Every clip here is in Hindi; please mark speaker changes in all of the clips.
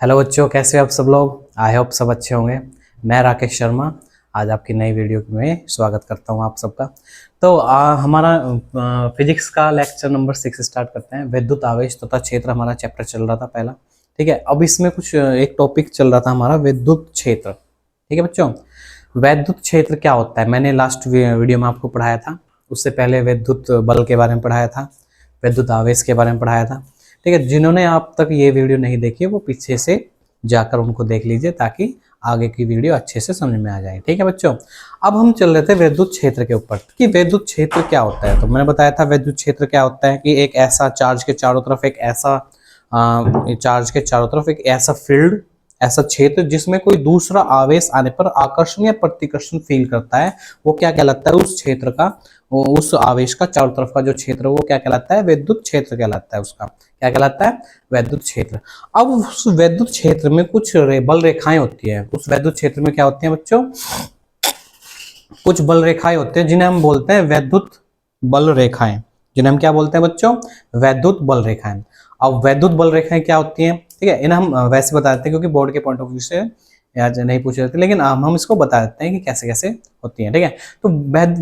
Speaker 1: हेलो बच्चों, कैसे हो आप सब लोग। आई होप सब अच्छे होंगे। मैं राकेश शर्मा आज आपकी नई वीडियो में स्वागत करता हूं आप सबका। तो हमारा फिजिक्स का लेक्चर नंबर 6 स्टार्ट करते हैं। विद्युत आवेश तथा क्षेत्र हमारा चैप्टर चल रहा था पहला। ठीक है, अब इसमें कुछ एक टॉपिक चल रहा था हमारा विद्युत क्षेत्र। ठीक है बच्चों, विद्युत क्षेत्र क्या होता है मैंने लास्ट वीडियो में आपको पढ़ाया था। उससे पहले विद्युत बल के बारे में पढ़ाया था, विद्युत आवेश के बारे में पढ़ाया था। ठीक है, जिन्होंने आप तक ये वीडियो नहीं देखी वो पीछे से जाकर उनको देख लीजिए ताकि आगे की वीडियो अच्छे से समझ में आ जाए। ठीक है बच्चों, अब हम चल रहे थे विद्युत क्षेत्र के ऊपर कि विद्युत क्षेत्र क्या होता है। तो मैंने बताया था विद्युत क्षेत्र क्या होता है कि एक ऐसा चार्ज के चारों तरफ एक ऐसा फील्ड, ऐसा क्षेत्र जिसमें कोई दूसरा आवेश आने पर आकर्षण या प्रतिकर्षण फील करता है, वो क्या कहलाता है उस क्षेत्र का, उस आवेश का चारों तरफ का जो क्षेत्र वो क्या कहलाता है, विद्युत क्षेत्र कहलाता है। उसका क्या कहलाता है, विद्युत क्षेत्र। अब उस विद्युत क्षेत्र में कुछ बल रेखाएं होती है। उस विद्युत क्षेत्र में क्या होती है बच्चों, कुछ बल रेखाएं होते हैं जिन्हें हम बोलते हैं विद्युत बल रेखाएं। जिन्हें हम क्या बोलते हैं बच्चों, विद्युत बल रेखाएं। अब विद्युत बल रेखाएं क्या होती हैं, ठीक है, इन्हें हम वैसे बता देते हैं क्योंकि बोर्ड के पॉइंट ऑफ व्यू से आज नहीं पूछे जाते, लेकिन हम इसको बता देते हैं कि कैसे कैसे होती हैं। ठीक है, तो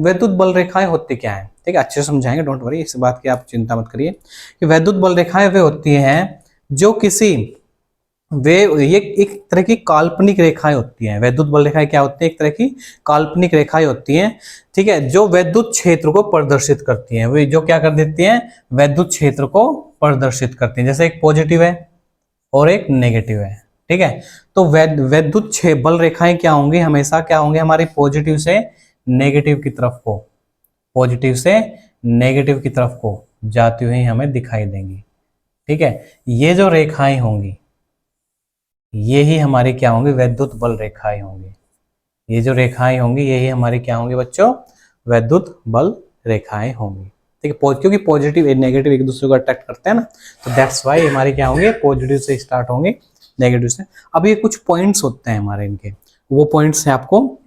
Speaker 1: विद्युत बल रेखाएं होती क्या है, ठीक है, अच्छे से समझाएंगे, डोंट वरी, इस बात की आप चिंता मत करिए। कि विद्युत बल रेखाएं वे होती हैं जो किसी वे ये एक तरह की काल्पनिक रेखाएं होती हैं। विद्युत बल रेखाएं क्या होती हैं, एक तरह की काल्पनिक रेखाएं होती हैं, ठीक है, जो विद्युत क्षेत्र को प्रदर्शित करती हैं। वे जो क्या कर देती हैं, विद्युत क्षेत्र को प्रदर्शित करती हैं। जैसे एक पॉजिटिव है और एक नेगेटिव है। ठीक है, तो विद्युत बल रेखाएं क्या होंगी, हमेशा क्या होंगे, हमारी पॉजिटिव से नेगेटिव की तरफ को, पॉजिटिव से नेगेटिव की तरफ को जाती हुई हमें दिखाई देंगी। ठीक है, ये जो रेखाएं होंगी ये ही हमारी क्या होंगी, विद्युत बल रेखाएं होंगी। ये जो रेखाएं होंगी यही हमारी क्या होंगी बच्चों, विद्युत बल रेखाएं होंगी। ठीक है, क्योंकि पॉजिटिव और नेगेटिव एक दूसरे को अट्रैक्ट करते हैं ना, तो दैट्स वाई हमारी क्या होंगे, पॉजिटिव से स्टार्ट होंगे, नेगेटिव से। अब ये कुछ पॉइंट्स होते हैं हमारे, इनके वो पॉइंट्स हैं आपको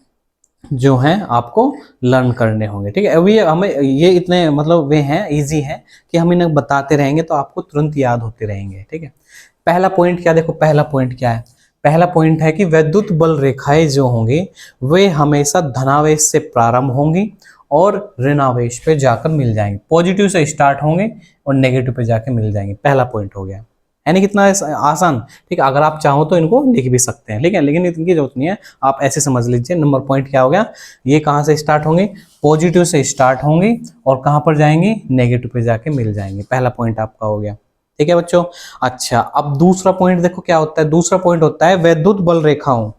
Speaker 1: जो हैं आपको लर्न करने होंगे। ठीक है, अभी हमें ये इतने मतलब वे हैं, इजी हैं कि हम इन्हें बताते रहेंगे तो आपको तुरंत याद होते रहेंगे। ठीक है, पहला पॉइंट क्या, देखो पहला पॉइंट क्या है, पहला पॉइंट है कि विद्युत बल रेखाएं जो होंगी वे हमेशा धनावेश से प्रारंभ होंगी और ऋणावेश पे जाकर मिल जाएंगे। पॉजिटिव से स्टार्ट होंगे और नेगेटिव पे जाकर मिल जाएंगे। पहला पॉइंट हो गया, यानी कितना आसान। ठीक है, अगर आप चाहो तो इनको लिख भी सकते हैं, ठीक है, लेकिन इनकी जरूरत नहीं है, आप ऐसे समझ लीजिए। नंबर पॉइंट क्या हो गया, ये कहाँ से स्टार्ट होंगे, पॉजिटिव से स्टार्ट होंगे और कहाँ पर जाएंगे, नेगेटिव पे जाके मिल जाएंगे। पहला पॉइंट आपका हो गया। ठीक है बच्चों, अच्छा अब दूसरा पॉइंट देखो क्या होता है। दूसरा पॉइंट होता है विद्युत बल रेखाओं,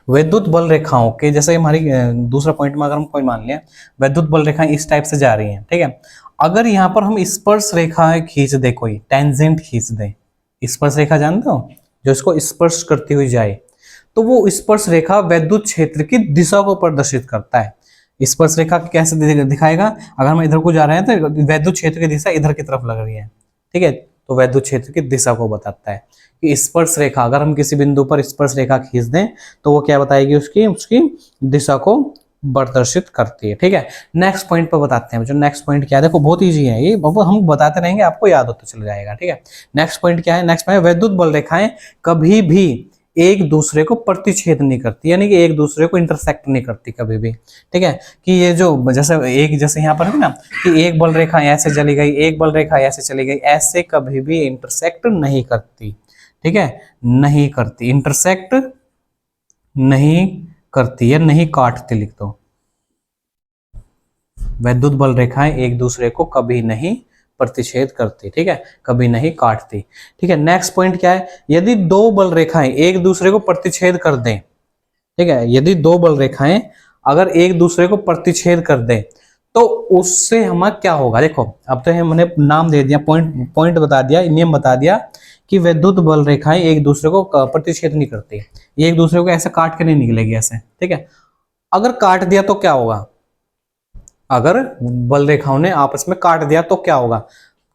Speaker 1: विद्युत बल रेखाओं के जैसे हमारी दूसरा पॉइंट में अगर हम कोई मान लिया विद्युत बल रेखाएं इस टाइप से जा रही हैं, ठीक है, अगर यहाँ पर हम स्पर्श रेखाएं खींच दे, कोई टेंजेंट खींच दे, स्पर्श रेखा जानते हो जो इसको स्पर्श करती हुई जाए, तो वो स्पर्श रेखा विद्युत क्षेत्र की दिशा को प्रदर्शित करता है। स्पर्श रेखा कैसे दिखाएगा, अगर हम इधर को जा रहे हैं तो विद्युत क्षेत्र की दिशा इधर की तरफ लग रही है। ठीक है, तो विद्युत क्षेत्र की दिशा को बताता है कि स्पर्श रेखा, अगर हम किसी बिंदु पर स्पर्श रेखा खींच दें तो वो क्या बताएगी, उसकी उसकी दिशा को प्रदर्शित करती है। ठीक है, नेक्स्ट पॉइंट पर बताते हैं बच्चों। नेक्स्ट पॉइंट क्या है, देखो बहुत इजी है ये, हम बताते रहेंगे आपको याद होता चला जाएगा। ठीक है, नेक्स्ट पॉइंट क्या है, नेक्स्ट पॉइंट विद्युत बल रेखाएं कभी भी एक दूसरे को प्रतिच्छेद नहीं करती, यानी कि एक दूसरे को इंटरसेक्ट नहीं करती कभी भी। ठीक है, कि ये जो जैसे यहाँ पर है ना कि एक बल रेखा ऐसे चली गई, एक बल रेखा ऐसे चली गई, ऐसे कभी भी इंटरसेक्ट नहीं करती। ठीक है, नहीं करती, इंटरसेक्ट नहीं करती या नहीं काटती, लिख दो। विद्युत बल रेखाएं एक दूसरे को कभी नहीं प्रतिच्छेद करती, ठीक है, कभी नहीं काटती। ठीक है, नेक्स्ट पॉइंट क्या है, यदि दो बल रेखाएं एक दूसरे को प्रतिच्छेद कर दें, ठीक है, यदि दो बल रेखाएं अगर एक दूसरे को प्रतिच्छेद कर दें तो उससे हमारा क्या होगा, देखो अब तो मैंने नाम दे दिया, पॉइंट पॉइंट बता दिया, नियम बता दिया कि विद्युत बल रेखाएं एक दूसरे को प्रतिच्छेद नहीं करती, ये एक दूसरे को ऐसे काट के नहीं निकलेगी ऐसे। ठीक है, अगर काट दिया तो क्या होगा, अगर बल रेखाओं ने आपस में काट दिया तो क्या होगा,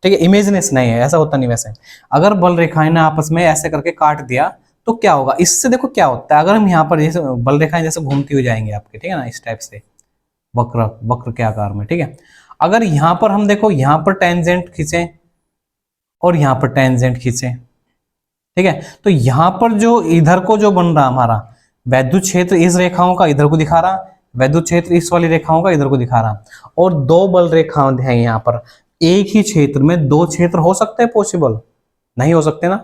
Speaker 1: ठीक है, इमेजिनेशन नहीं है, ऐसा होता नहीं। वैसे अगर बल रेखाएं ने आपस में ऐसे करके काट दिया तो क्या होगा, इससे देखो क्या होता है, अगर हम यहाँ पर जैसे बल रेखाएं जैसे घूमती हुई जाएंगी आपके, ठीक है ना, इस टाइप से वक्र वक्र के आकार में। ठीक है, अगर यहाँ पर हम देखो यहाँ पर टेंजेंट खींचे और यहाँ पर टेंजेंट खींचे, ठीक है। तो यहां पर जो इधर को जो बन रहा हमारा वैद्युत क्षेत्र इस रेखाओं का इधर को दिखा रहा, वैद्युत क्षेत्र इस वाली रेखाओं का इधर को दिखा रहा, और दो बल रेखाएं हैं यहाँ पर। एक ही क्षेत्र में दो क्षेत्र हो सकते हैं पॉसिबल? नहीं हो सकते ना।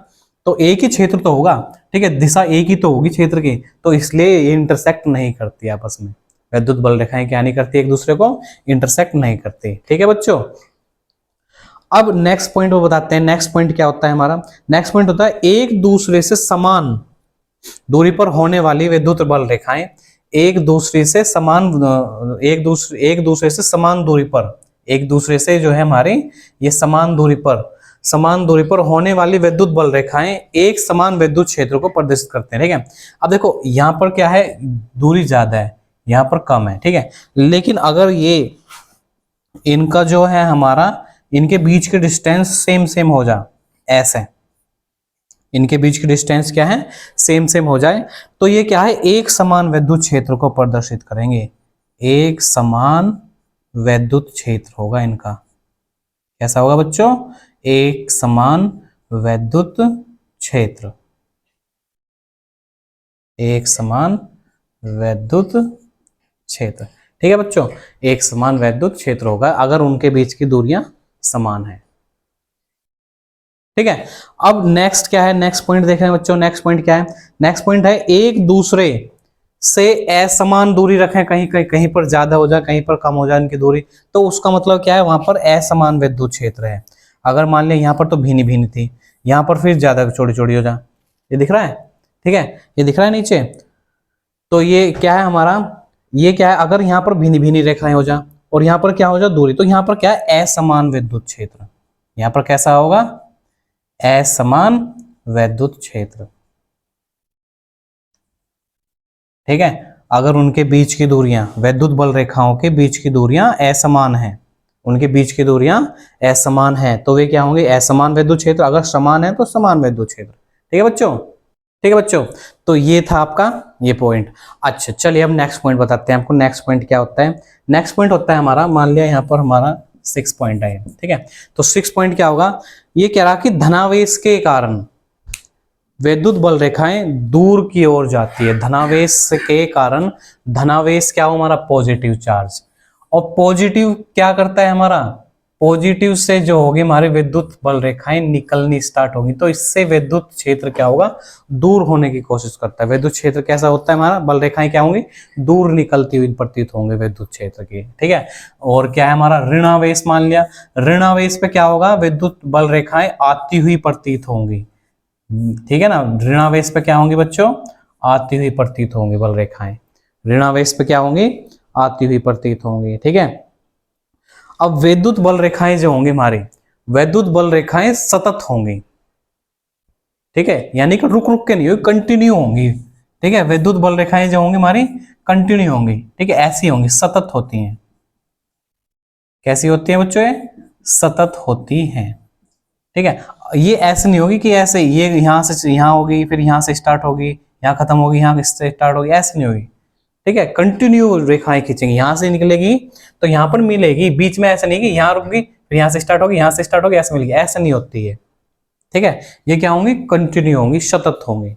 Speaker 1: तो एक ही क्षेत्र तो होगा, ठीक है, दिशा एक ही तो होगी क्षेत्र की, तो इसलिए ये इंटरसेक्ट नहीं करती आपस में। वैद्युत बल रेखाएं क्या नहीं करती, एक दूसरे को इंटरसेक्ट नहीं करती। ठीक है बच्चों। अब नेक्स्ट पॉइंट वो बताते हैं। नेक्स्ट पॉइंट क्या होता है हमारा? नेक्स्ट पॉइंट होता है एक दूसरे से समान दूरी पर होने वाली विद्युत बल रेखाएं एक दूसरे से समान एक दूसरे से समान दूरी पर, एक दूसरे से जो है हमारे ये समान दूरी पर होने वाली विद्युत बल रेखाएं एक समान विद्युत क्षेत्र को प्रदर्शित करते हैं। ठीक है। अब देखो यहाँ पर क्या है, दूरी ज्यादा है, यहाँ पर कम है। ठीक है। लेकिन अगर ये इनका जो है हमारा इनके बीच के डिस्टेंस सेम सेम हो जा, ऐसे इनके बीच की डिस्टेंस क्या है, सेम सेम हो जाए, तो ये क्या है, एक समान विद्युत क्षेत्र को प्रदर्शित करेंगे। एक समान विद्युत क्षेत्र होगा इनका। कैसा होगा बच्चों? एक समान विद्युत क्षेत्र, एक समान विद्युत क्षेत्र। ठीक है बच्चों, एक समान विद्युत क्षेत्र होगा अगर उनके बीच की दूरियां समान है। ठीक है। अब नेक्स्ट क्या है, नेक्स्ट पॉइंट देख रहे हैं बच्चों। नेक्स्ट पॉइंट क्या है? नेक्स्ट पॉइंट है एक दूसरे से असमान दूरी रखें, कहीं कहीं कहीं पर ज्यादा हो जाए, कहीं पर कम हो जाए इनकी दूरी, तो उसका मतलब क्या है, वहां पर असमान विद्युत क्षेत्र है। अगर मान लिया यहाँ पर तो भीनी भीनी थी, यहाँ पर फिर ज्यादा छोटी छोटी हो जाए, ये दिख रहा है? ठीक है, ये दिख रहा है नीचे। तो ये क्या है हमारा, ये क्या है, अगर यहाँ पर भीनी भीनी रेखाएं हो जाए और यहाँ पर क्या हो जाए दूरी, तो यहाँ पर क्या है, असमान विद्युत क्षेत्र। यहाँ पर कैसा होगा, असमान विद्युत क्षेत्र। ठीक है। अगर उनके बीच की दूरियां, वैद्युत बल रेखाओं के बीच की दूरियां असमान हैं, उनके बीच की दूरियां असमान हैं, तो वे क्या होंगे, असमान विद्युत क्षेत्र। अगर समान है तो समान विद्युत क्षेत्र। ठीक है बच्चों। ठीक है बच्चों, तो ये था आपका ये पॉइंट। अच्छा चलिए अब नेक्स्ट पॉइंट बताते हैं आपको। नेक्स्ट पॉइंट क्या होता है? नेक्स्ट पॉइंट होता है हमारा, मान लिया यहाँ पर हमारा 6 पॉइंट है। ठीक है। तो 6 पॉइंट क्या होगा, ये कह रहा कि धनावेश के कारण विद्युत बल रेखाएं दूर की ओर जाती है। धनावेश के कारण, धनावेश क्या हो हमारा, पॉजिटिव चार्ज, और पॉजिटिव क्या करता है हमारा, पॉजिटिव से जो होगी हमारी विद्युत बल रेखाएं निकलनी स्टार्ट होगी, तो इससे विद्युत क्षेत्र क्या होगा, दूर होने की कोशिश करता है। विद्युत क्षेत्र कैसा होता है हमारा, बल रेखाएं क्या होंगी, दूर निकलती हुई प्रतीत होंगे विद्युत क्षेत्र की। ठीक है। और क्या है हमारा, ऋणावेश मान लिया, ऋणावेश पे क्या होगा, विद्युत बल रेखाएं आती हुई प्रतीत होंगी। ठीक है ना, ऋणावेश पे क्या होंगी बच्चों, आती हुई प्रतीत होंगी बल रेखाएं। ऋणावेश पे क्या होंगी, आती हुई प्रतीत होंगी। ठीक है। अब वैद्युत बल रेखाएं जो होंगी हमारी, वैद्युत बल रेखाएं सतत होंगी। ठीक है, यानी कि रुक रुक के नहीं होगी, कंटिन्यू होंगी। ठीक है, वैद्युत बल रेखाएं जो होंगी हमारी कंटिन्यू होंगी। ठीक है, ऐसी होंगी, सतत होती हैं। कैसी होती है बच्चों, ये सतत होती हैं। ठीक है, ये ऐसे नहीं होगी कि ऐसे ये यहां से यहां होगी, फिर यहां से स्टार्ट होगी, यहां खत्म होगी, यहां से स्टार्ट होगी, ऐसे नहीं होगी। ठीक है, कंटिन्यू रेखाएं खींचेंगी, यहां से निकलेगी तो यहां पर मिलेगी, बीच में ऐसा नहीं कि यहां रुक गई फिर यहां से स्टार्ट होगी, यहां से स्टार्ट होगी, ऐसे मिलेगी, ऐसा नहीं होती है। ठीक है, ये क्या होंगी, कंटिन्यू होंगी, सतत होंगी।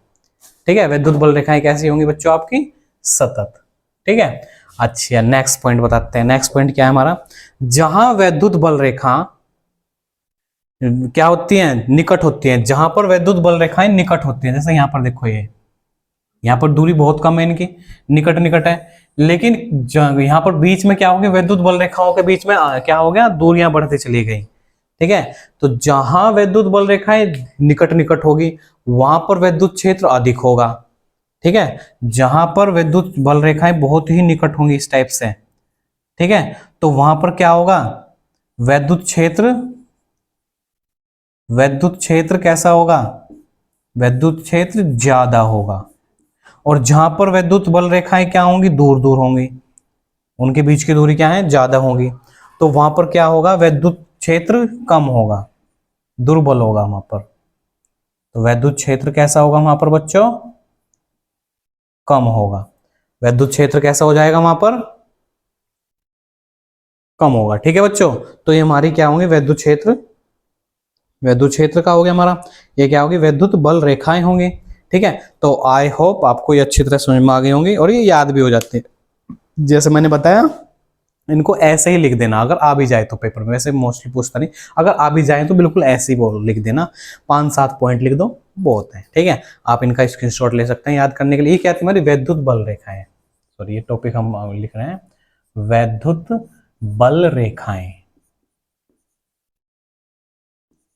Speaker 1: ठीक है, विद्युत बल रेखाएं कैसी होंगी बच्चों आपकी, सतत। ठीक है। अच्छा नेक्स्ट पॉइंट बताते हैं। नेक्स्ट पॉइंट क्या है हमारा, जहां विद्युत बल रेखा क्या होती हैं, निकट होती हैं, जहां पर वैद्युत बल रेखाएं निकट होती हैं, जैसे यहां पर देखो, ये यहाँ पर दूरी बहुत कम है इनकी, निकट निकट है, लेकिन यहाँ पर बीच में क्या हो गया, वैद्युत बल रेखाओं के बीच में क्या हो गया, दूरियां बढ़ती चली गई। ठीक है, तो जहां वैद्युत बल रेखाएं निकट निकट होगी वहां पर विद्युत क्षेत्र अधिक होगा। ठीक है, जहां पर विद्युत बल रेखाएं बहुत ही निकट होंगी इस टाइप से, ठीक है, तो वहां पर क्या होगा, वैद्युत क्षेत्र, वैद्युत क्षेत्र कैसा होगा, वैद्युत क्षेत्र ज्यादा होगा। और जहां पर वैद्युत बल रेखाएं क्या होंगी, दूर दूर होंगी, उनके बीच की दूरी क्या है, ज्यादा होगी, तो वहां पर क्या होगा, वैद्युत क्षेत्र कम होगा, दुर्बल होगा वहां पर। तो वैद्युत क्षेत्र कैसा होगा वहां पर बच्चों, कम होगा। वैद्युत क्षेत्र कैसा हो जाएगा वहां पर, कम होगा। ठीक है बच्चों, तो ये हमारी क्या होंगे, वैद्युत क्षेत्र वैद्युत क्षेत्र का हो गया हमारा। ये क्या होगी, वैद्युत बल रेखाएं होंगी। ठीक है, तो आई होप आपको ये अच्छी तरह समझ में आ गई होंगी और ये याद भी हो जाते हैं। जैसे मैंने बताया, इनको ऐसे ही लिख देना अगर आ भी जाए तो पेपर में, वैसे मोस्टली पूछता नहीं, अगर आ भी जाए तो बिल्कुल ऐसे ही बोल लिख देना, 5-7 पॉइंट लिख दो, बहुत है। ठीक है, आप इनका स्क्रीनशॉट ले सकते हैं याद करने के लिए। ये क्या है, तुम्हारी वैद्युत बल रेखाएं, सॉरी ये टॉपिक हम लिख रहे हैं, वैद्युत बल रेखाएं।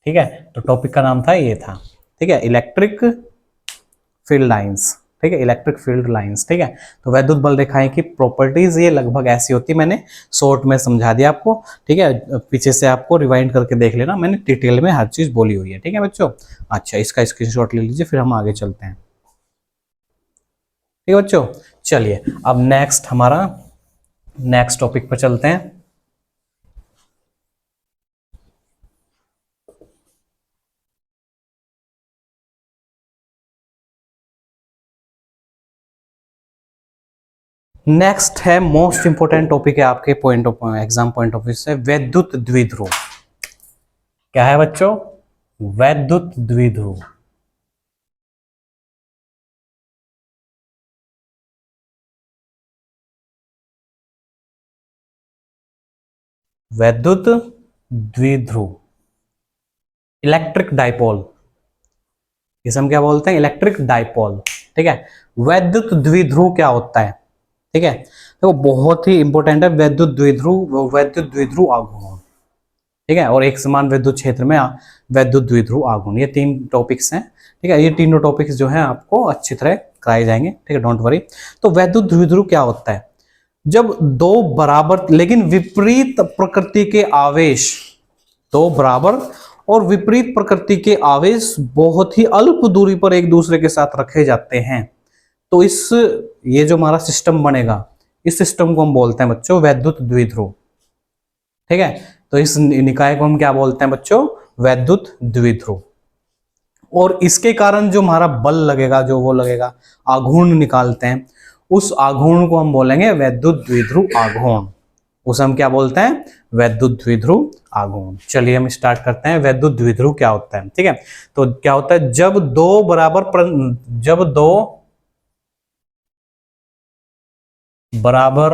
Speaker 1: ठीक है, तो टॉपिक का नाम था ये था। ठीक है, इलेक्ट्रिक फील्ड लाइंस। ठीक है, इलेक्ट्रिक फील्ड लाइंस। ठीक है, तो वैद्युत बल रेखाएं की प्रॉपर्टीज ये लगभग ऐसी होती है, मैंने शॉर्ट में समझा दिया आपको। ठीक है, पीछे से आपको रिवाइंड करके देख लेना, मैंने डिटेल में हर चीज बोली हुई है। ठीक है बच्चों, अच्छा इसका स्क्रीनशॉट ले लीजिए, फिर हम आगे चलते हैं। ठीक है बच्चों, चलिए अब नेक्स्ट हमारा नेक्स्ट टॉपिक पर चलते हैं। नेक्स्ट है मोस्ट इंपोर्टेंट टॉपिक है आपके point of exam point of view से, वैद्युत द्विध्रुव। क्या है बच्चों, वैद्युत द्विध्रुव। वैद्युत द्विध्रुव, इलेक्ट्रिक डाइपोल, इसे हम क्या बोलते हैं, इलेक्ट्रिक डाइपोल। ठीक है, वैद्युत द्विध्रुव क्या होता है। ठीक है, तो बहुत ही इंपॉर्टेंट है वैद्युत द्विध्रुव, वैद्युत द्विध्रुव आघूर्ण। ठीक है, और एक समान विद्युत क्षेत्र में वैद्युत द्विध्रुव आघूर्ण, ये 3 टॉपिक्स हैं। ठीक है, ये तीनों टॉपिक्स जो हैं आपको अच्छी तरह कराए जाएंगे। ठीक है, डोंट वरी। तो वैद्युत द्विध्रुव क्या होता है, जब दो बराबर लेकिन विपरीत प्रकृति के आवेश, दो बराबर और विपरीत प्रकृति के आवेश बहुत ही अल्प दूरी पर एक दूसरे के साथ रखे जाते हैं, तो इस ये जो हमारा सिस्टम बनेगा, इस सिस्टम को हम बोलते हैं बच्चों वैद्युत द्विध्रुव। ठीक है, तो इस निकाय को हम क्या बोलते हैं बच्चों, वैद्युत द्विध्रुव। और इसके कारण जो हमारा बल लगेगा, जो वो लगेगा, आघूर्ण निकालते हैं, उस आघूर्ण को हम बोलेंगे वैद्युत द्विध्रुव आघूर्ण। उसे हम क्या बोलते हैं, वैद्युत द्विध्रुव आघूर्ण। चलिए हम स्टार्ट करते हैं, वैद्युत द्विध्रुव क्या होता है। ठीक है, तो क्या होता है, जब दो बराबर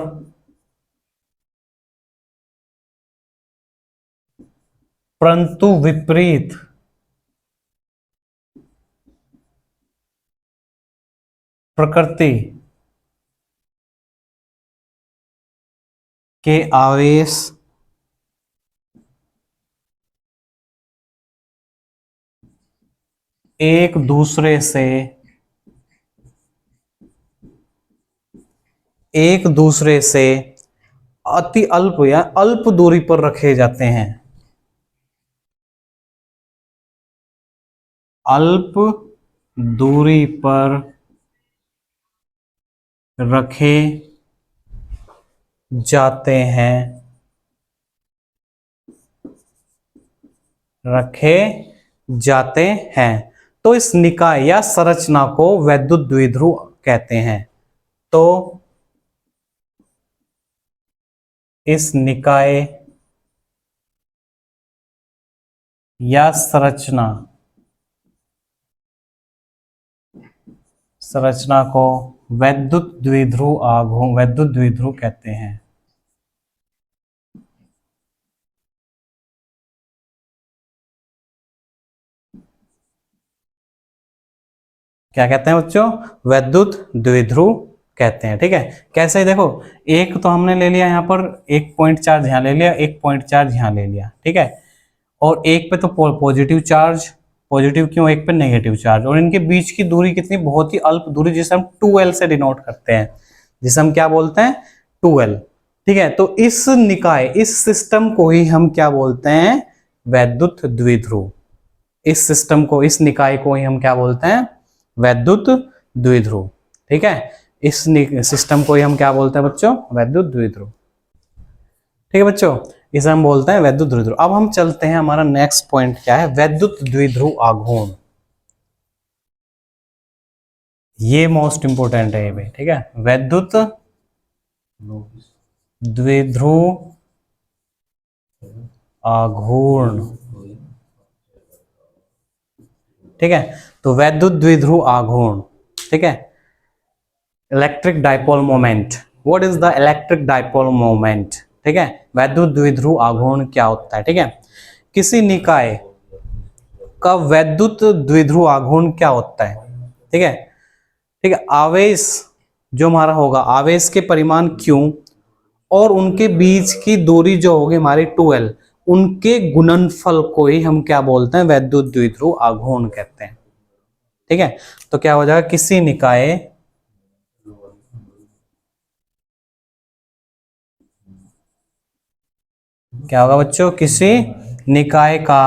Speaker 1: परंतु विपरीत प्रकृति के आवेश एक दूसरे से अति अल्प या अल्प दूरी पर रखे जाते हैं, अल्प दूरी पर रखे जाते हैं, रखे जाते हैं, तो इस निकाय या संरचना को वैद्युत द्विध्रुव कहते हैं। तो इस निकाय या संरचना को वैद्युत द्विध्रुव कहते हैं। क्या कहते हैं बच्चों, वैद्युत द्विध्रुव कहते हैं। ठीक है, कैसे, देखो एक तो हमने ले लिया यहाँ पर, एक पॉइंट चार्ज यहाँ ले लिया, एक पॉइंट चार्ज यहाँ ले लिया। ठीक है, और एक पे तो पॉजिटिव चार्ज, पॉजिटिव क्यों, एक पे नेगेटिव चार्ज, और इनके बीच की दूरी कितनी, बहुत ही अल्प दूरी, जिसे हम 2L से डिनोट करते हैं, जिसे हम क्या बोलते हैं, 2L। ठीक है, तो इस निकाय, इस सिस्टम को ही हम क्या बोलते हैं, वैद्युत द्विध्रुव। इस सिस्टम को, इस निकाय को ही हम क्या बोलते हैं, वैद्युत द्विध्रुव। ठीक है, इस सिस्टम को ही हम क्या बोलते हैं बच्चों, वैद्युत द्विध्रुव। ठीक है बच्चों, इसे हम बोलते हैं वैद्युत द्विध्रुव। अब हम चलते हैं, हमारा नेक्स्ट पॉइंट क्या है, वैद्युत द्विध्रुव आघूर्ण। ये मोस्ट इंपोर्टेंट है ये भी। ठीक है, वैद्युत द्विध्रुव आघूर्ण। ठीक है। तो वैद्युत द्विध्रुव आघूर्ण, ठीक है। Electric dipole moment, what is the electric dipole moment, ठीक है। वैद्युत द्विध्रुव आघूर्ण क्या होता है, ठीक है। किसी निकाय का वैद्युत द्विध्रुव आघूर्ण क्या होता है, ठीक है। ठीक है, आवेश जो हमारा होगा, आवेश के परिमाण Q और उनके बीच की दूरी जो होगी हमारी 2L, उनके गुणनफल को ही हम क्या बोलते हैं, वैद्युत द्विध्रुव आघूर्ण कहते हैं, ठीक है। तो क्या हो जाएगा, किसी निकाय क्या होगा बच्चों, किसी निकाय का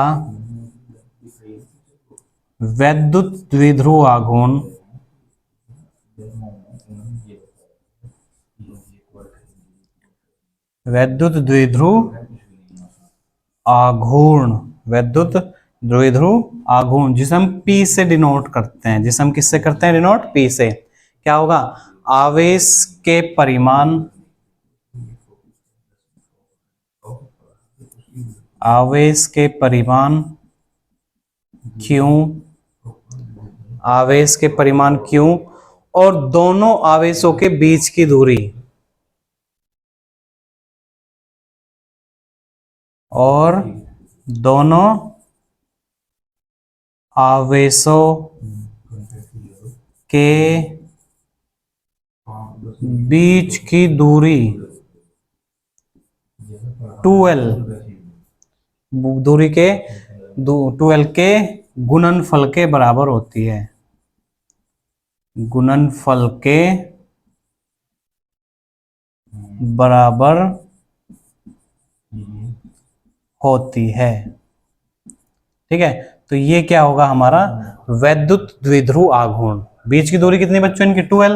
Speaker 1: वैद्युत द्विध्रुव आघूर्ण वैद्युत द्विध्रुव आघूर्ण वैद्युत द्विध्रुव आघूर्ण जिसे हम P से डिनोट करते हैं, जिसे हम किससे करते हैं डिनोट, P से। क्या होगा, आवेश के परिमाण आवेश के परिमाण Q, आवेश के परिमाण Q और दोनों आवेशों के बीच की दूरी, और दोनों आवेशों के बीच की दूरी 2L, दूरी के 2L के गुणनफल के बराबर होती है, गुणनफल के बराबर होती है, ठीक है। तो ये क्या होगा हमारा वैद्युत द्विध्रुव आघूर्ण। बीच की दूरी कितनी बच्चों, इनकी 2L,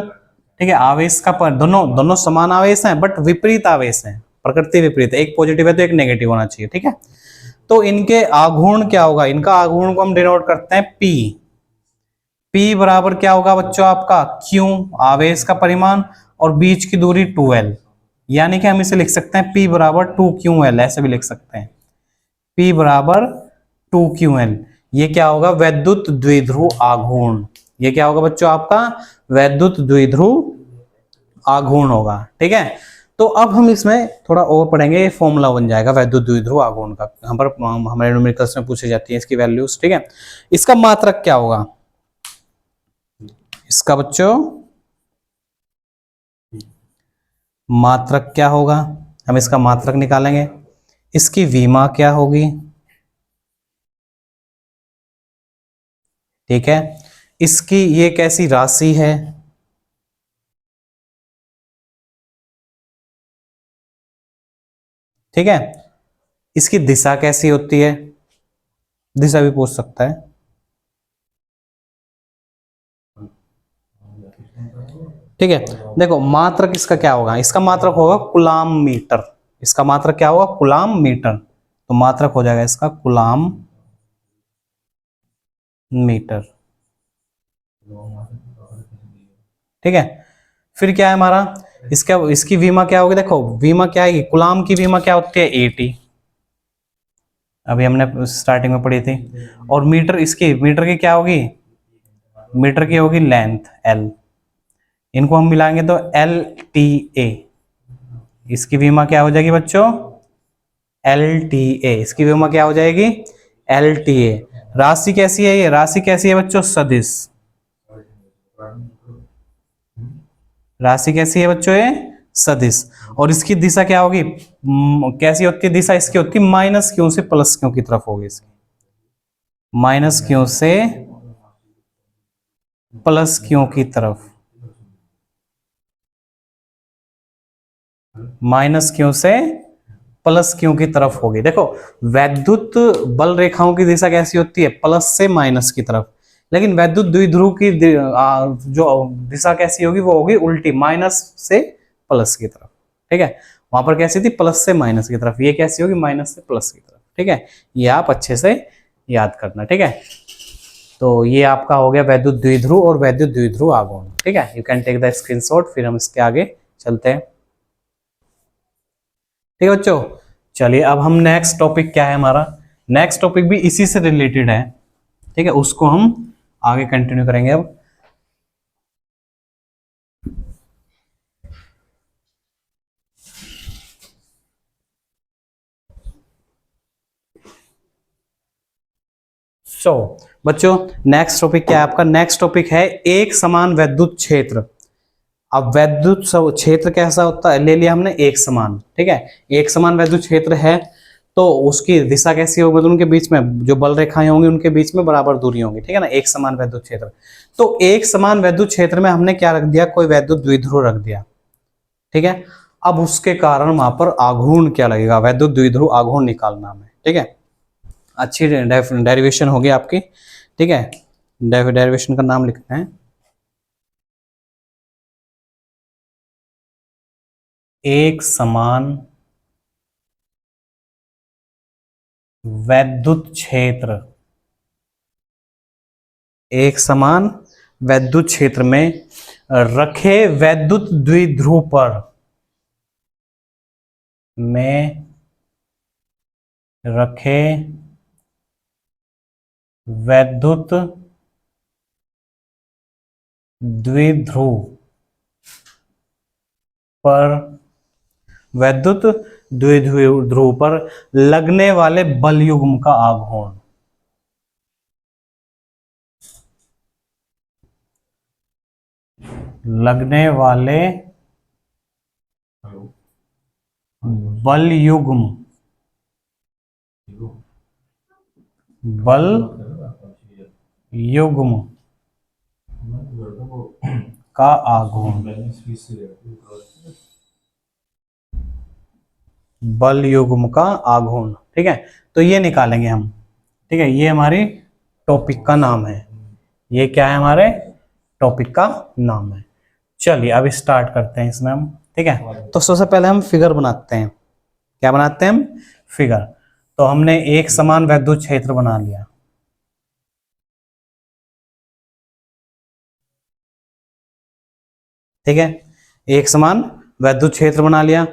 Speaker 1: ठीक है। आवेश का दोनों समान आवेश हैं बट विपरीत आवेश हैं, प्रकृति विपरीत है, एक पॉजिटिव है तो एक नेगेटिव होना चाहिए, ठीक है। तो इनके आघूर्ण क्या होगा, इनका आघूर्ण को हम डिनोट करते हैं P। P बराबर क्या होगा बच्चों आपका Q, आवेश का परिमाण और बीच की दूरी 2L, यानी कि हम इसे लिख सकते हैं P बराबर 2QL, ऐसे भी लिख सकते हैं P बराबर 2QL। ये क्या होगा, वैद्युत द्विध्रुव आघूर्ण। ये क्या होगा बच्चों आपका वैद्युत द्विध्रुव आघूर्ण होगा, ठीक है। तो अब हम इसमें थोड़ा और पढ़ेंगे, ये फॉर्मूला बन जाएगा वैद्युत द्विध्रुव आघूर्ण का, हम पर हमारे न्यूमेरिकल्स में पूछी जाती है इसकी वैल्यूज, ठीक है। इसका मात्रक क्या होगा, इसका बच्चों मात्रक क्या होगा, हम इसका मात्रक निकालेंगे। इसकी विमा क्या होगी, ठीक है। इसकी ये कैसी राशि है, ठीक है। इसकी दिशा कैसी होती है, दिशा भी पूछ सकता है, ठीक है। देखो मात्रक इसका क्या होगा, इसका मात्रक होगा कूलाम मीटर, इसका मात्रक क्या होगा कूलाम मीटर, तो मात्रक हो जाएगा इसका कूलाम मीटर, ठीक है। फिर क्या है हमारा, इसकी विमा क्या होगी, देखो विमा क्या है, कूलाम की विमा क्या होती है 80, अभी हमने स्टार्टिंग में पढ़ी थी। और मीटर, इसकी मीटर की क्या होगी, मीटर की होगी लेंथ L, इनको हम मिलाएंगे तो LTA, इसकी विमा क्या हो जाएगी बच्चों LTA, इसकी विमा क्या हो जाएगी LTA। राशि कैसी है, ये राशि कैसी है बच्चों सदिश, राशि कैसी है बच्चों ये सदिश। और इसकी दिशा क्या होगी, कैसी होती है दिशा, इसकी होती है -Q से +Q की तरफ होगी, इसकी -Q से +Q की तरफ, -Q से +Q की तरफ होगी। देखो वैद्युत बल रेखाओं की दिशा कैसी होती है, प्लस से माइनस की तरफ, लेकिन वैद्युत द्विध्रुव की जो दिशा कैसी होगी वो होगी उल्टी, माइनस से प्लस की तरफ, ठीक है। वहां पर कैसी थी प्लस से माइनस की तरफ, ये कैसी होगी माइनस से प्लस की तरफ, ठीक है। ये आप अच्छे से याद करना, ठीक है। तो ये आपका हो गया वैद्युत द्विध्रुव और वैद्युत द्विध्रुव आघूर्ण, ठीक है। You can take the screenshot, फिर हम इसके आगे चलते हैं, ठीक है बच्चों। चलिए अब हम नेक्स्ट टॉपिक क्या है हमारा, नेक्स्ट टॉपिक भी इसी से रिलेटेड है, ठीक है, उसको हम आगे कंटिन्यू करेंगे अब। सो बच्चों नेक्स्ट टॉपिक क्या है आपका? नेक्स्ट टॉपिक है एक समान वैद्युत क्षेत्र। अब वैद्युत क्षेत्र कैसा होता है, ले लिया हमने एक समान, ठीक है। एक समान वैद्युत क्षेत्र है तो उसकी दिशा कैसी होगी? तो उनके बीच में जो बल रेखाएं होंगी उनके बीच में बराबर दूरी होगी, ठीक है ना, एक समान वैद्युत क्षेत्र। तो एक समान वैद्युत क्षेत्र में हमने क्या रख दिया? कोई वैद्युत द्विध्रुव रख दिया, ठीक है। अब उसके कारण वहां पर आघूर्ण क्या लगेगा? वैद्युत द्विध्रुव आघूर्ण निकालना हमें, ठीक है। अच्छी डेरिवेशन होगी आपकी, ठीक है। डेरिवेशन का नाम लिखते हैं, एक समान वैद्युत क्षेत्र। एक समान वैद्युत क्षेत्र में रखे वैद्युत द्विध्रुव पर में रखे वैद्युत द्विध्रुव पर वैद्युत द्विध्रुव पर लगने वाले बल युग्म का आघूर्ण। लगने वाले बल युग्म, बल युग्म का आघूर्ण, बल युग्म का आघूर्ण, ठीक है। तो ये निकालेंगे हम, ठीक है। ये हमारी टॉपिक का नाम है, ये क्या है? हमारे टॉपिक का नाम है। चलिए अब स्टार्ट करते हैं इसमें हम, ठीक है। तो सबसे पहले हम फिगर बनाते हैं। क्या बनाते हैं हम? फिगर। तो हमने एक समान वैद्युत क्षेत्र बना लिया, ठीक है। एक समान वैद्युत क्षेत्र बना लिया,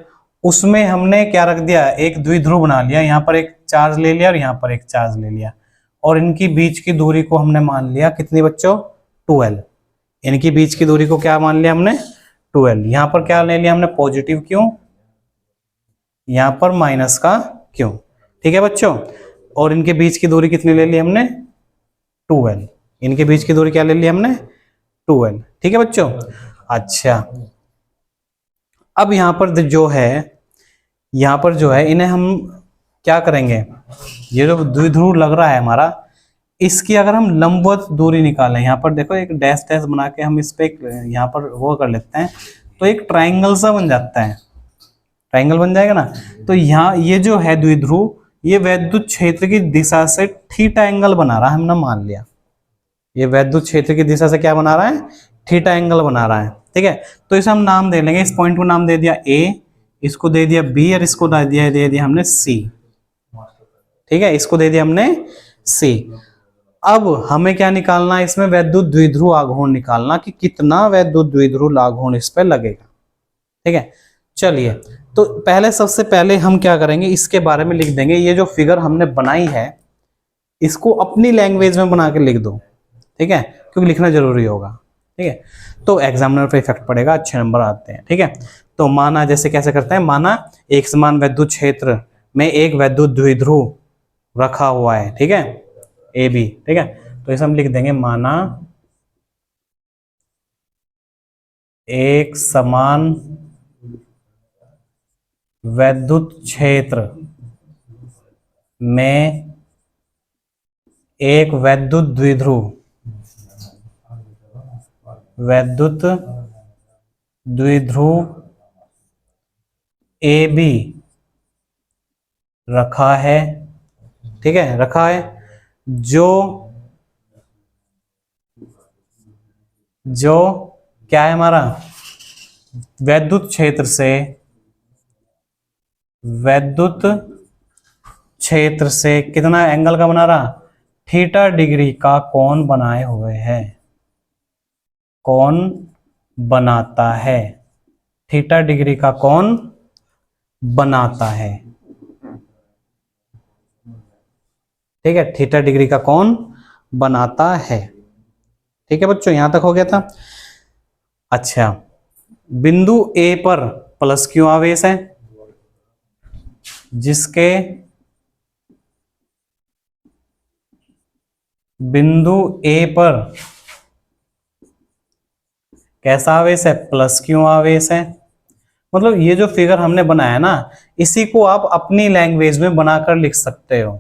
Speaker 1: उसमें हमने क्या रख दिया? एक द्विध्रुव बना लिया, यहाँ पर एक चार्ज ले लिया और यहाँ पर एक चार्ज ले लिया, और इनकी बीच की दूरी को हमने मान लिया कितनी बच्चों? 12। इनकी बीच की दूरी को क्या मान लिया हमने? 12। यहाँ पर क्या ले लिया हमने? पॉजिटिव क्यों, यहाँ पर माइनस का क्यों, ठीक है बच्चों। और इनके बीच की दूरी कितनी ले ली हमने? 12। इनके बीच की दूरी क्या ले ली हमने? 12, ठीक है बच्चों। अच्छा, अब यहाँ पर जो है, यहाँ पर जो है इन्हें हम क्या करेंगे? ये जो द्विध्रुव लग रहा है हमारा, इसकी अगर हम लंबवत दूरी निकालें, यहाँ पर देखो एक डैश डैश बना के हम इस पे यहाँ पर वो कर लेते हैं, तो एक ट्राइंगल सा बन जाता है, ट्राइंगल बन जाएगा ना। तो यहाँ ये जो है द्विध्रुव, ये वैद्युत क्षेत्र की दिशा से थीटा एंगल बना रहा है, हमने मान लिया। ये वैद्युत क्षेत्र की दिशा से क्या बना रहा है? थीटा एंगल बना रहा है, ठीक है। तो इसे हम नाम दे लेंगे, इस पॉइंट को नाम दे दिया ए, इसको दे दिया बी, और इसको दे दिया हमने सी, ठीक है। इसको दे दिया हमने सी। अब हमें क्या निकालना है इसमें? वैद्युत द्विध्रुव आघूर्ण निकालना, कि कितना वैद्युत द्विध्रुव आघूर्ण इस पे लगेगा, ठीक है। चलिए, तो पहले सबसे पहले हम क्या करेंगे, इसके बारे में लिख देंगे। ये जो फिगर हमने बनाई है इसको अपनी लैंग्वेज में बना के लिख दो, ठीक है, क्योंकि लिखना जरूरी होगा, ठीक है। तो एग्जामिनर पे इफेक्ट पड़ेगा, अच्छे नंबर आते हैं, ठीक है। तो माना, जैसे कैसे करते हैं, माना एक समान वैद्युत क्षेत्र में एक वैद्युत द्विध्रुव रखा हुआ है, ठीक है, ए बी, ठीक है। तो इसे हम लिख देंगे, माना एक समान वैद्युत क्षेत्र में एक वैद्युत द्विध्रुव ए बी रखा है, ठीक है, रखा है, जो क्या है हमारा? वैद्युत क्षेत्र से कितना एंगल का बना रहा? थीटा डिग्री का कोण बनाए हुए है, कोण बनाता है, थीटा डिग्री का कोण बनाता है, ठीक है, थीटा डिग्री का कोण बनाता है। ठीक है बच्चों, यहां तक हो गया था। अच्छा, बिंदु ए पर प्लस क्यू आवेश है, जिसके बिंदु ए पर कैसा आवेश है, प्लस क्यू आवेश है। मतलब ये जो फिगर हमने बनाया ना, इसी को आप अपनी लैंग्वेज में बनाकर लिख सकते हो।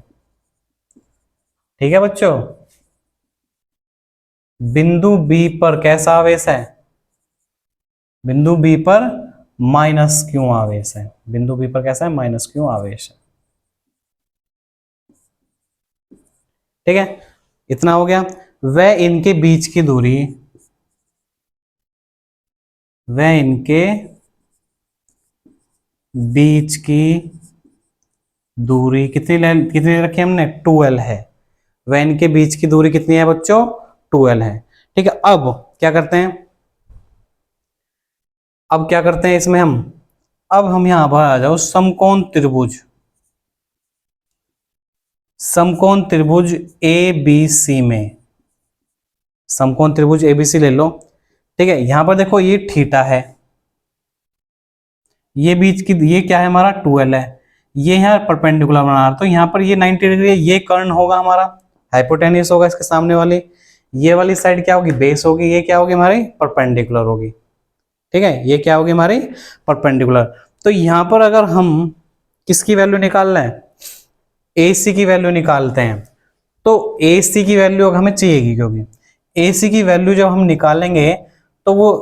Speaker 1: ठीक है बच्चों, बिंदु बी पर कैसा आवेश है, बिंदु बी पर माइनस क्यू आवेश है। बिंदु बी पर कैसा है, माइनस क्यू आवेश है। ठीक है, इतना हो गया। वह इनके बीच की दूरी, वह इनके बीच की दूरी कितनी रखी हमने, 2l है। वह इनके बीच की दूरी कितनी है बच्चों, 2l है। ठीक है, अब क्या करते हैं, अब क्या करते हैं इसमें हम, अब हम यहां पर आ जाओ, समकोण त्रिभुज, समकोण त्रिभुज ए बी सी में, समकोण त्रिभुज एबीसी ले लो। ठीक है, यहां पर देखो ये थीटा है, ये बीच की, ये क्या है हमारा, 2l है। ये यहाँ परपेंडिकुलर बना रहा, तो यहाँ पर ये 90 डिग्री है, ये कर्ण होगा हमारा, हाइपोटेन्यूस होगा इसके सामने वाली। ये वाली साइड क्या होगी, बेस होगी। ये क्या होगी हमारी, परपेंडिकुलर होगी। ठीक है, ये क्या होगी हमारी, परपेंडिकुलर। तो यहाँ पर अगर हम किसकी वैल्यू निकाल रहे हैं, ए सी की वैल्यू निकालते हैं, तो ए सी की वैल्यू हमें चाहिएगी, क्योंकि ए सी की वैल्यू जब हम निकालेंगे तो वो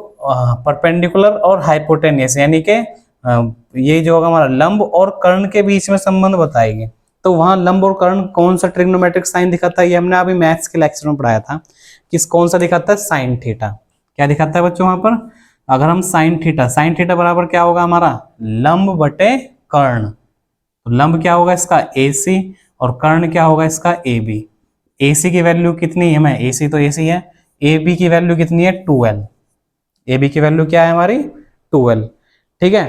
Speaker 1: परपेंडिकुलर और हाइपोटेनियस, यानी कि ये जो होगा हमारा लंब और कर्ण के बीच में संबंध बताएगी। तो वहां लंब और कर्ण कौन सा ट्रिग्नोमेट्रिक साइन दिखाता है, ये हमने अभी मैथ्स के लेक्चर में पढ़ाया था। किस कौन सा दिखाता है, साइन थीटा। क्या दिखाता है बच्चों वहां पर, अगर हम साइन थीटा बराबर क्या होगा हमारा, लंब बटे कर्ण। तो लंब क्या होगा इसका, AC, और कर्ण क्या होगा इसका, AB। AC की वैल्यू कितनी है, मैं AC तो AC है, AB की वैल्यू कितनी है, 2l। AB की वैल्यू क्या है हमारी, 2l। ठीक है,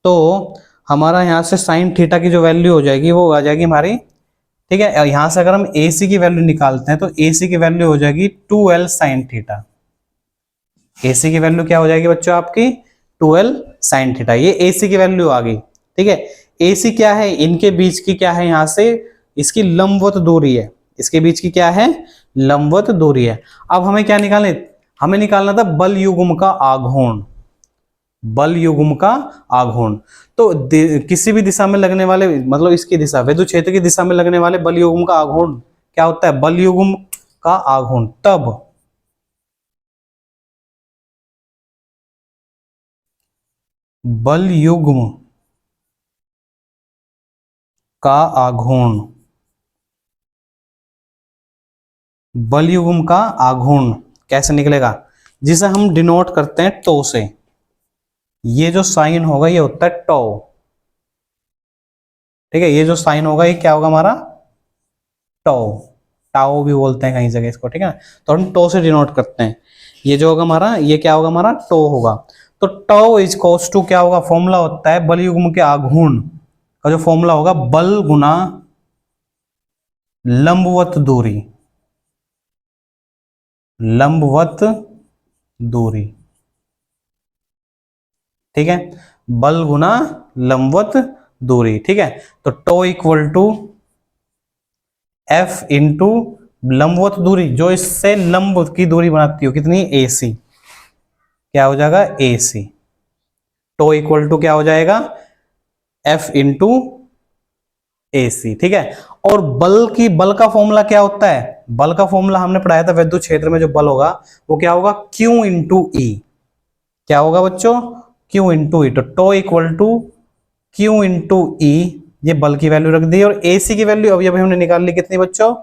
Speaker 1: तो हमारा यहाँ से साइन थीटा की जो वैल्यू हो जाएगी वो आ जाएगी हमारी। ठीक है, यहां से अगर हम AC की वैल्यू निकालते हैं तो AC की वैल्यू हो जाएगी 2l साइन थीटा। AC की वैल्यू क्या हो जाएगी बच्चों आपकी, 2l साइन थीटा। ये AC की वैल्यू आ गई। ठीक है, AC क्या है, इनके बीच की क्या है, यहां से इसकी लंबवत दूरी है, इसके बीच की क्या है, लंबवत दूरी है। अब हमें क्या निकालना, हमें निकालना था बल युग्म का आघूर्ण, बल युग्म का आघूर्ण। तो किसी भी दिशा में लगने वाले, मतलब इसकी दिशा, विद्युत क्षेत्र की दिशा में लगने वाले बल युग्म का आघूर्ण क्या होता है, बल युग्म का आघूर्ण तब बल युग्म का आघूर्ण, बल युग्म का आघूर्ण कैसे निकलेगा, जिसे हम डिनोट करते हैं टो से। ये जो साइन होगा ये होता है टो। ठीक है, ये जो साइन होगा ये क्या होगा हमारा, टो, टाओ भी बोलते हैं कहीं जगह इसको। ठीक है, तो हम टो से डिनोट करते हैं। ये जो होगा हमारा, ये क्या होगा हमारा, टो होगा। तो टो इज कोस टू क्या होगा, फॉर्मूला होता है बल युग्म के आघूर्ण का, जो फॉर्मूला होगा बल गुना लंबवत दूरी, लंबवत दूरी। ठीक है, बल गुना लंबवत दूरी। ठीक है, तो tau equal to F into लंबवत दूरी, जो इससे लंब की दूरी बनाती हो, कितनी, AC। क्या हो जाएगा, AC। टो इक्वल टू क्या हो जाएगा, F इंटू AC। ठीक है, और बल का फॉर्मूला क्या होता है, बल का फॉर्मूला हमने पढ़ाया था, विद्युत क्षेत्र में जो बल होगा वो क्या होगा, Q इंटू E। क्या होगा बच्चों, Q इंटू E। तो tau equal to Q into E, ये बल की वैल्यू रख दी। और AC की वैल्यू अभी हमने निकाल ली, कितनी बच्चों,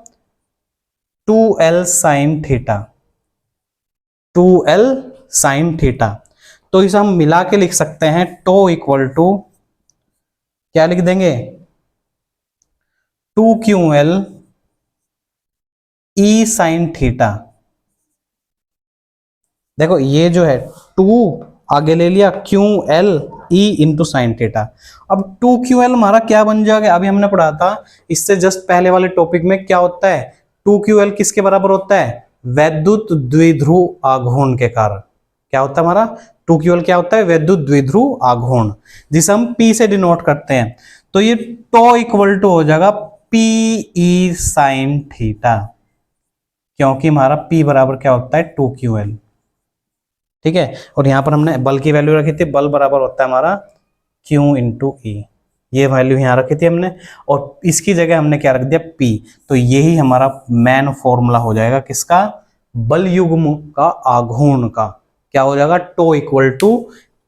Speaker 1: 2l sine theta, 2l sine theta. तो इसे हम मिला के लिख सकते हैं, टो इक्वल टू क्या लिख देंगे, 2QL E साइन थीटा। देखो ये जो है 2 आगे ले लिया, QL E into sine theta. अब 2QL हमारा क्या बन जाएगा, अभी हमने पढ़ा था इससे जस्ट पहले वाले टॉपिक में, क्या होता है, 2QL किसके बराबर होता है, वैद्युत द्विध्रुव आघूर्ण के कारण। क्या होता है हमारा 2QL क्या होता है? वैद्युत द्विध्रुव आघूर्ण, जिसे हम P से डिनोट करते हैं। तो ये टो इक्वल टू हो जाएगा PE साइन थीटा, क्योंकि हमारा P बराबर क्या होता है 2QL। ठीक है, और यहां पर हमने बल की वैल्यू रखी थी, बल बराबर होता है हमारा Q इंटू E, ये वैल्यू यहाँ रखी थी हमने, और इसकी जगह हमने क्या रख दिया P। तो यही हमारा मेन फॉर्मूला हो जाएगा किसका? बल युग्म का आघूर्ण का। क्या हो जाएगा? Tau equal to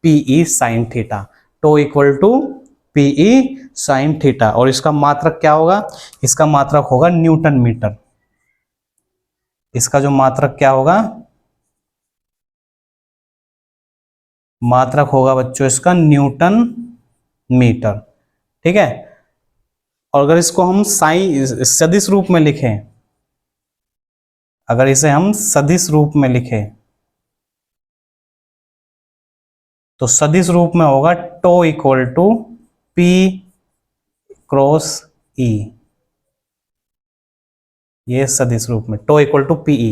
Speaker 1: PE sine theta, tau equal to PE sine theta. और इसका मात्रक क्या होगा? इसका मात्रक होगा न्यूटन मीटर। इसका जो मात्रक क्या होगा? मात्रक होगा बच्चों इसका न्यूटन मीटर। ठीक है, और अगर इसको हम सदिश रूप में लिखें, अगर इसे हम सदिश रूप में लिखें तो सदिश रूप में होगा tau equal to P cross E। ये सदिश रूप में tau equal to PE,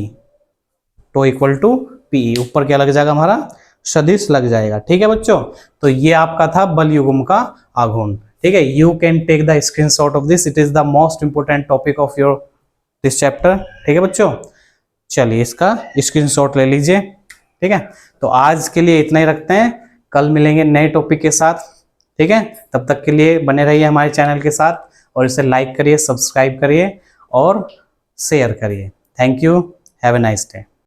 Speaker 1: tau equal to PE, ऊपर क्या लग जाएगा हमारा? सदिश लग जाएगा। ठीक है बच्चों, तो ये आपका था बल युग्म का आघूर्ण। ठीक है, you can take the screenshot of this, it is the most important topic of your this chapter. ठीक है बच्चों, चलिए इसका स्क्रीनशॉट ले लीजिए। ठीक है, तो आज के लिए इतना ही रखते हैं, कल मिलेंगे नए टॉपिक के साथ। ठीक है, तब तक के लिए बने रहिए हमारे चैनल के साथ, और इसे लाइक करिए, सब्सक्राइब करिए और शेयर करिए। Thank you, have a nice day.